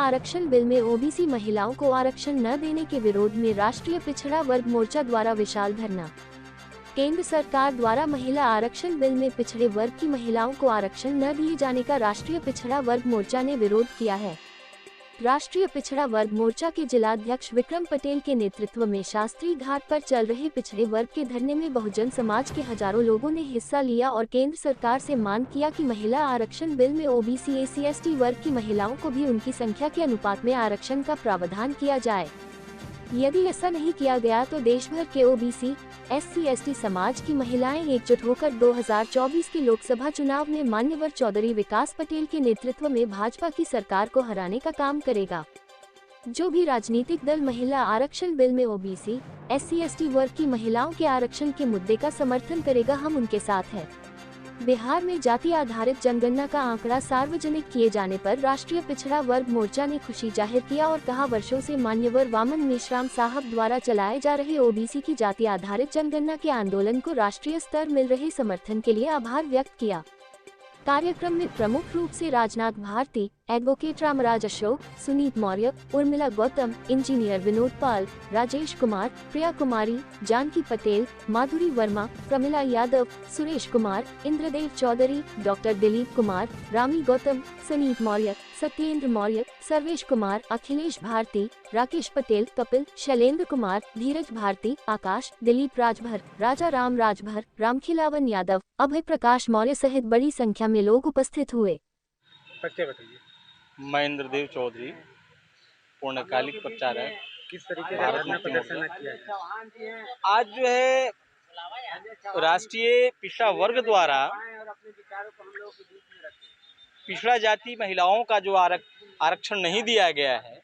आरक्षण बिल में ओबीसी महिलाओं को आरक्षण न देने के विरोध में राष्ट्रीय पिछड़ा वर्ग मोर्चा द्वारा विशाल धरना। केंद्र सरकार द्वारा महिला आरक्षण बिल में पिछड़े वर्ग की महिलाओं को आरक्षण न दिए जाने का राष्ट्रीय पिछड़ा वर्ग मोर्चा ने विरोध किया है। राष्ट्रीय पिछड़ा वर्ग मोर्चा के जिलाध्यक्ष विक्रम पटेल के नेतृत्व में शास्त्री घाट पर चल रहे पिछड़े वर्ग के धरने में बहुजन समाज के हजारों लोगों ने हिस्सा लिया और केंद्र सरकार से मांग किया कि महिला आरक्षण बिल में ओबीसी SC/ST वर्ग की महिलाओं को भी उनकी संख्या के अनुपात में आरक्षण का प्रावधान किया जाए। यदि ऐसा नहीं किया गया तो देश भर के ओबीसी SC/ST समाज की महिलाएं एकजुट होकर 2024 के लोकसभा चुनाव में मान्यवर चौधरी विकास पटेल के नेतृत्व में भाजपा की सरकार को हराने का काम करेगा। जो भी राजनीतिक दल महिला आरक्षण बिल में ओबीसी SC/ST वर्ग की महिलाओं के आरक्षण के मुद्दे का समर्थन करेगा, हम उनके साथ हैं। बिहार में जाति आधारित जनगणना का आंकड़ा सार्वजनिक किए जाने पर राष्ट्रीय पिछड़ा वर्ग मोर्चा ने खुशी जाहिर किया और कहा, वर्षों से मान्यवर वामन मेश्राम साहब द्वारा चलाए जा रहे ओबीसी की जाति आधारित जनगणना के आंदोलन को राष्ट्रीय स्तर मिल रहे समर्थन के लिए आभार व्यक्त किया। कार्यक्रम में प्रमुख रूप से राजनाथ भारती, एडवोकेट रामराज अशोक, सुनीत मौर्य, उर्मिला गौतम, इंजीनियर विनोद पाल, राजेश कुमार, प्रिया कुमारी, जानकी पटेल, माधुरी वर्मा, प्रमिला यादव, सुरेश कुमार, इंद्रदेव चौधरी, डॉक्टर दिलीप कुमार, रामी गौतम, सुनीत मौर्य, सत्येंद्र मौर्य, सर्वेश कुमार, अखिलेश भारती, राकेश पटेल, कपिल, शैलेंद्र कुमार, धीरज भारती, आकाश, दिलीप राजभर, राजा राम राजभर, रामखिलावन यादव, अभय प्रकाश मौर्य सहित बड़ी संख्या में लोग उपस्थित हुए। मैं इंद्रदेव चौधरी, पूर्णकालिक प्रचारक। किस तरीके का धरना प्रदर्शन किया? आज जो है राष्ट्रीय पिछड़ा वर्ग द्वारा पिछड़ा जाति महिलाओं का जो आरक्षण नहीं दिया गया है,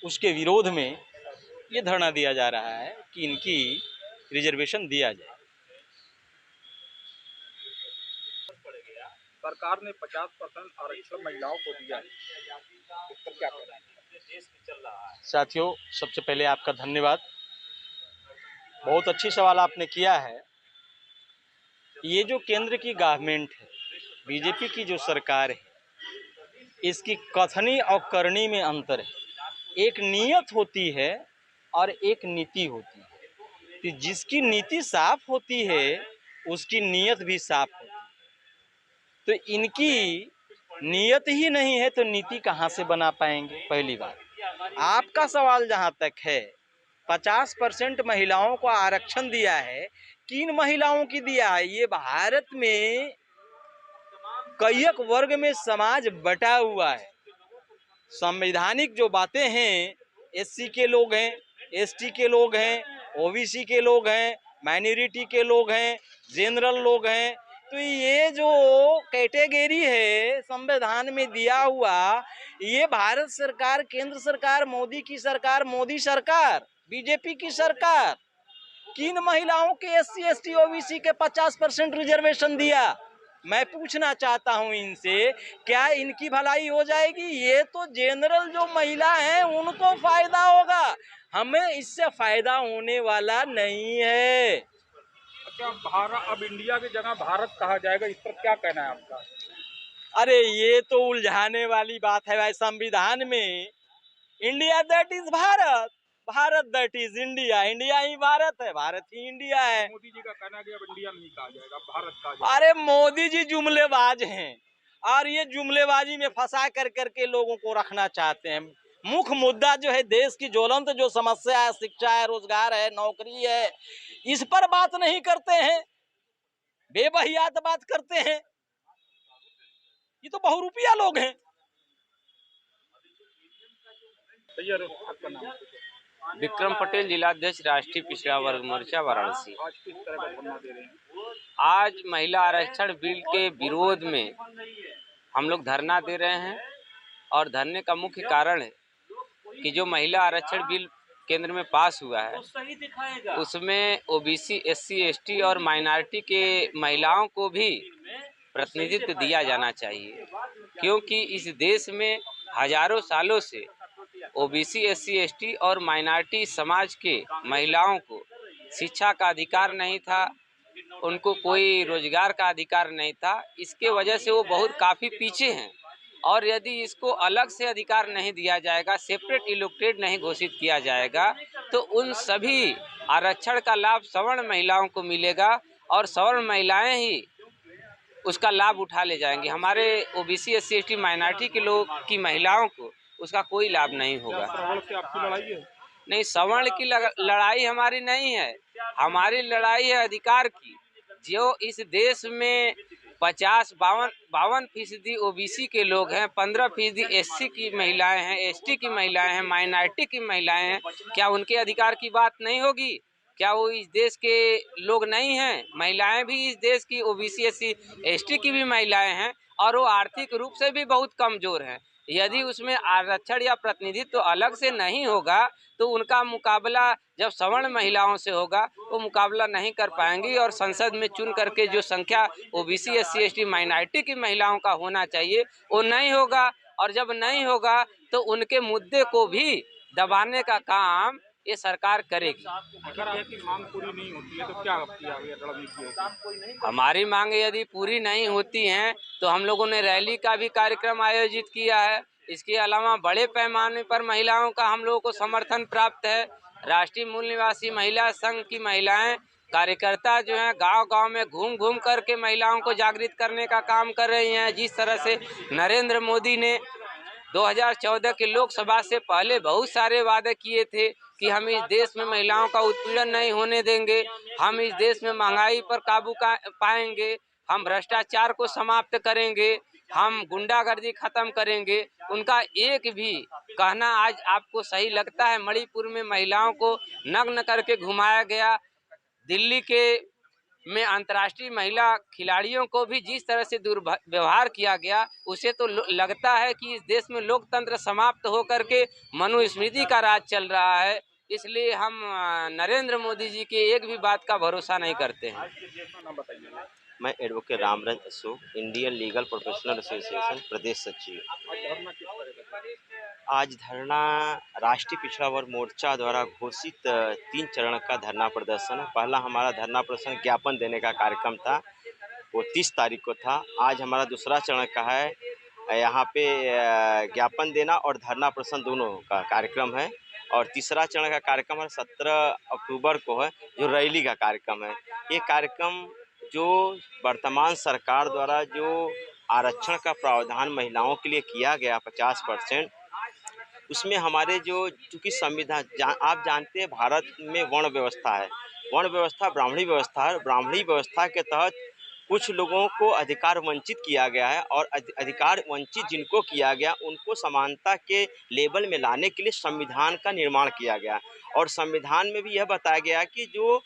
उसके विरोध में ये धरना दिया जा रहा है कि इनकी रिजर्वेशन दिया जाए। सरकार ने 50% आरक्षण महिलाओं को दिया है, इस पर क्या कहना है? साथियों, सबसे पहले आपका धन्यवाद। बहुत अच्छी सवाल आपने किया है। ये जो केंद्र की गवर्नमेंट है, बीजेपी की जो सरकार है, इसकी कथनी और करनी में अंतर है। एक नीयत होती है और एक नीति होती है। कि जिसकी नीति साफ होती है उसकी नीयत भी साफ होती है। तो इनकी नीयत ही नहीं है तो नीति कहाँ से बना पाएंगे? पहली बात। आपका सवाल जहाँ तक है, 50% महिलाओं को आरक्षण दिया है, किन महिलाओं की दिया है? ये भारत में कईक वर्ग में समाज बटा हुआ है। संवैधानिक जो बातें हैं, SC के लोग हैं, ST के लोग हैं, OBC के लोग हैं, माइनॉरिटी के लोग हैं, जनरल लोग हैं। तो ये जो कैटेगरी है संविधान में दिया हुआ, ये भारत सरकार, केंद्र सरकार, मोदी की सरकार, मोदी सरकार, बीजेपी की सरकार किन महिलाओं के SC ST OBC के 50% रिजर्वेशन दिया? मैं पूछना चाहता हूं इनसे, क्या इनकी भलाई हो जाएगी? ये तो जनरल जो महिला हैं उनको फायदा होगा, हमें इससे फायदा होने वाला नहीं है। अच्छा, भारत अब इंडिया की जगह भारत कहा जाएगा, इस पर क्या कहना है आपका? अरे ये तो उलझाने वाली बात है भाई। संविधान में India that is Bharat, Bharat that is India, India ही भारत है, भारत ही इंडिया है। मोदी जी का कहना है कि अब इंडिया नहीं कहा जाएगा, भारत कहा जाएगा। अरे मोदी जी जुमलेबाज हैं और ये जुमलेबाजी में फंसा कर करके लोगों को रखना चाहते हैं। मुख्य मुद्दा जो है देश की ज्वलंत जो समस्या है, शिक्षा है, रोजगार है, नौकरी है, इस पर बात नहीं करते हैं, बेबहियात बात करते हैं। ये तो बहुरूपिया लोग हैं। विक्रम पटेल, जिलाध्यक्ष, राष्ट्रीय पिछड़ा वर्ग मोर्चा, वाराणसी। आज किस तरह का धरना दे रहे हैं? आज महिला आरक्षण बिल के विरोध में हम लोग धरना दे रहे हैं और धरने का मुख्य कारण है कि जो महिला आरक्षण बिल केंद्र में पास हुआ है उसमें OBC SC ST और माइनॉरिटी के महिलाओं को भी प्रतिनिधित्व दिया जाना चाहिए, क्योंकि इस देश में हजारों सालों से OBC SC ST और माइनॉरिटी समाज के महिलाओं को शिक्षा का अधिकार नहीं था, उनको कोई रोजगार का अधिकार नहीं था। इसके वजह से वो काफ़ी पीछे हैं और यदि इसको अलग से अधिकार नहीं दिया जाएगा, सेपरेट इलेक्टेड नहीं घोषित किया जाएगा, तो उन सभी आरक्षण का लाभ सवर्ण महिलाओं को मिलेगा और सवर्ण महिलाएं ही उसका लाभ उठा ले जाएंगे। हमारे ओबीसी एससी एसटी माइनॉरिटी के लोग की महिलाओं को उसका कोई लाभ नहीं होगा। सवर्ण से आपकी लड़ाई है? नहीं, सवर्ण की लड़ाई हमारी नहीं है, हमारी लड़ाई है अधिकार की। जो इस देश में 52% ओबीसी के लोग हैं, 15% एससी की महिलाएं हैं, एसटी की महिलाएं हैं, माइनॉरिटी की महिलाएं हैं, क्या उनके अधिकार की बात नहीं होगी? क्या वो इस देश के लोग नहीं हैं? महिलाएं भी इस देश की ओबीसी एससी एसटी की भी महिलाएं हैं और वो आर्थिक रूप से भी बहुत कमजोर हैं। यदि उसमें आरक्षण या प्रतिनिधित्व तो अलग से नहीं होगा तो उनका मुकाबला जब सवर्ण महिलाओं से होगा वो मुकाबला नहीं कर पाएंगी और संसद में चुन करके जो संख्या ओबीसी एससी एसटी माइनॉरिटी की महिलाओं का होना चाहिए वो नहीं होगा। और जब नहीं होगा तो उनके मुद्दे को भी दबाने का काम ये सरकार करेगी। अगर आपकी मांग पूरी नहीं होती है तो क्या रणनीति होगी? हमारी मांग यदि पूरी नहीं होती हैं तो हम लोगों ने रैली का भी कार्यक्रम आयोजित किया है। इसके अलावा बड़े पैमाने पर महिलाओं का हम लोगों को समर्थन प्राप्त है। राष्ट्रीय मूल निवासी महिला संघ की महिलाएं कार्यकर्ता जो हैं गांव-गांव में घूम करके महिलाओं को जागृत करने का काम कर रही हैं। जिस तरह से नरेंद्र मोदी ने 2014 के लोकसभा से पहले बहुत सारे वादे किए थे कि हम इस देश में महिलाओं का उत्पीड़न नहीं होने देंगे, हम इस देश में महंगाई पर काबू पाएंगे, हम भ्रष्टाचार को समाप्त करेंगे, हम गुंडागर्दी खत्म करेंगे। उनका एक भी कहना आज आपको सही लगता है? मणिपुर में महिलाओं को नग्न करके घुमाया गया, दिल्ली के में अंतर्राष्ट्रीय महिला खिलाड़ियों को भी जिस तरह से दुर्व्यवहार किया गया, उसे तो लगता है कि इस देश में लोकतंत्र समाप्त होकर के मनुस्मृति का राज चल रहा है। इसलिए हम नरेंद्र मोदी जी के एक भी बात का भरोसा नहीं करते हैं। मैं advocate Ramranj Ashok, Indian legal professional association प्रदेश सचिव। आज धरना राष्ट्रीय पिछड़ा वर्ग मोर्चा द्वारा घोषित 3 चरण का धरना प्रदर्शन है। पहला हमारा धरना प्रदर्शन ज्ञापन देने का कार्यक्रम था, वो 30 तारीख को था। आज हमारा दूसरा चरण का है, यहाँ पे ज्ञापन देना और धरना प्रदर्शन दोनों का कार्यक्रम है। और तीसरा चरण का कार्यक्रम है 17 अक्टूबर को है, जो रैली का कार्यक्रम है। ये कार्यक्रम जो वर्तमान सरकार द्वारा जो आरक्षण का प्रावधान महिलाओं के लिए किया गया 50%, उसमें हमारे जो चूँकि संविधान आप जानते हैं भारत में वर्ण व्यवस्था है, वर्ण व्यवस्था ब्राह्मणी व्यवस्था है। ब्राह्मणी व्यवस्था के तहत कुछ लोगों को अधिकार वंचित किया गया है और अधिकार वंचित जिनको किया गया उनको समानता के लेवल में लाने के लिए संविधान का निर्माण किया गया। और संविधान में भी यह बताया गया कि जो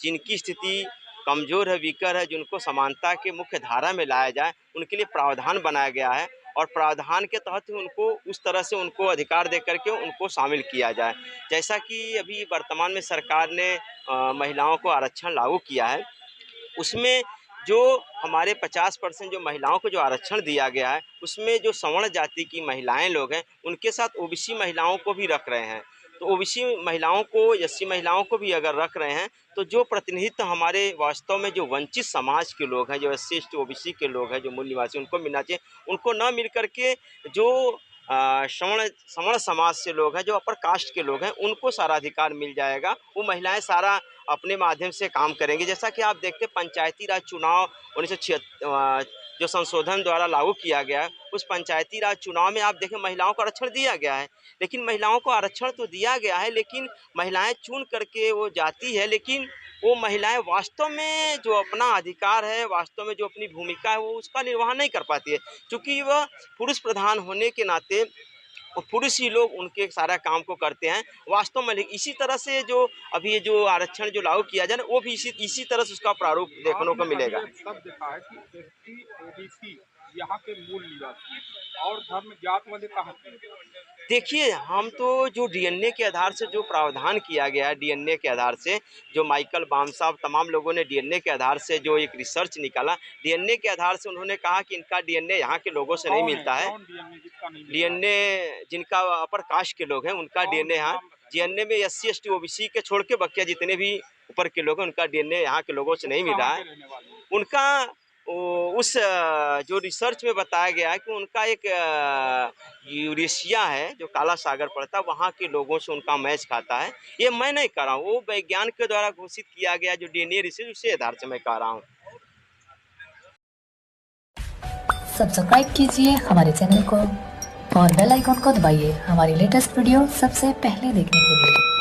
जिनकी स्थिति कमज़ोर है, वीकर है, जिनको समानता के मुख्य धारा में लाया जाए, उनके लिए प्रावधान बनाया गया है और प्रावधान के तहत उनको उस तरह से उनको अधिकार दे करके उनको शामिल किया जाए। जैसा कि अभी वर्तमान में सरकार ने महिलाओं को आरक्षण लागू किया है, उसमें जो हमारे 50% जो महिलाओं को जो आरक्षण दिया गया है, उसमें जो सवर्ण जाति की महिलाएं लोग हैं उनके साथ ओबीसी महिलाओं को भी रख रहे हैं। तो ओबीसी महिलाओं को, एससी महिलाओं को भी अगर रख रहे हैं तो जो प्रतिनिधित्व हमारे वास्तव में जो वंचित समाज के लोग हैं, जो एससी एसटी ओबीसी के लोग हैं, जो मूल निवासी, उनको मिलना चाहिए। उनको न मिल करके जो सवर्ण समाज से लोग हैं, जो अपर कास्ट के लोग हैं, उनको सारा अधिकार मिल जाएगा। वो महिलाएं सारा अपने माध्यम से काम करेंगी। जैसा कि आप देखते पंचायती राज चुनाव 1976 जो संशोधन द्वारा लागू किया गया है, उस पंचायती राज चुनाव में आप देखें महिलाओं को आरक्षण दिया गया है। लेकिन महिलाओं को आरक्षण तो दिया गया है, लेकिन महिलाएं चुन करके वो जाती है, लेकिन वो महिलाएं वास्तव में जो अपना अधिकार है, वास्तव में जो अपनी भूमिका है, वो उसका निर्वाह नहीं कर पाती है। क्योंकि वह पुरुष प्रधान होने के नाते वो पुरुष ही लोग उनके सारा काम को करते हैं वास्तव में। इसी तरह से जो अभी ये जो आरक्षण जो लागू किया जाए ना, वो भी इसी तरह से उसका प्रारूप देखने को मिलेगा। सब देखा है कि एसटी ओबीसी यहाँ के मूल निवासी और धर्म जात वाले कहाँ? देखिए, हम तो जो डीएनए के आधार से जो प्रावधान किया गया है, डीएनए के आधार से जो माइकल बाम साहब तमाम लोगों ने डीएनए के आधार से जो एक रिसर्च निकाला, डीएनए के आधार से उन्होंने कहा कि इनका डीएनए यहाँ के लोगों से नहीं मिलता है। डीएनए जिनका अपर कास्ट के लोग हैं उनका डीएनए यहाँ, डीएनए में एससी एसटी ओबीसी के छोड़ के बकिया जितने भी ऊपर के लोग हैं उनका डीएनए यहाँ के लोगों से नहीं मिला है। उनका उस जो रिसर्च में बताया गया है कि उनका एक यूरेशिया है जो काला सागर पड़ता है, वहाँ के लोगों से उनका मैच खाता है। ये मैं नहीं कह रहा हूँ, वो वैज्ञानिक के द्वारा घोषित किया गया जो DNA रिसर्च, उसी आधार से मैं कह रहा हूँ। सब्सक्राइब कीजिए हमारे चैनल को और बेल आइकॉन को दबाइए हमारी लेटेस्ट वीडियो सबसे पहले देखने के लिए।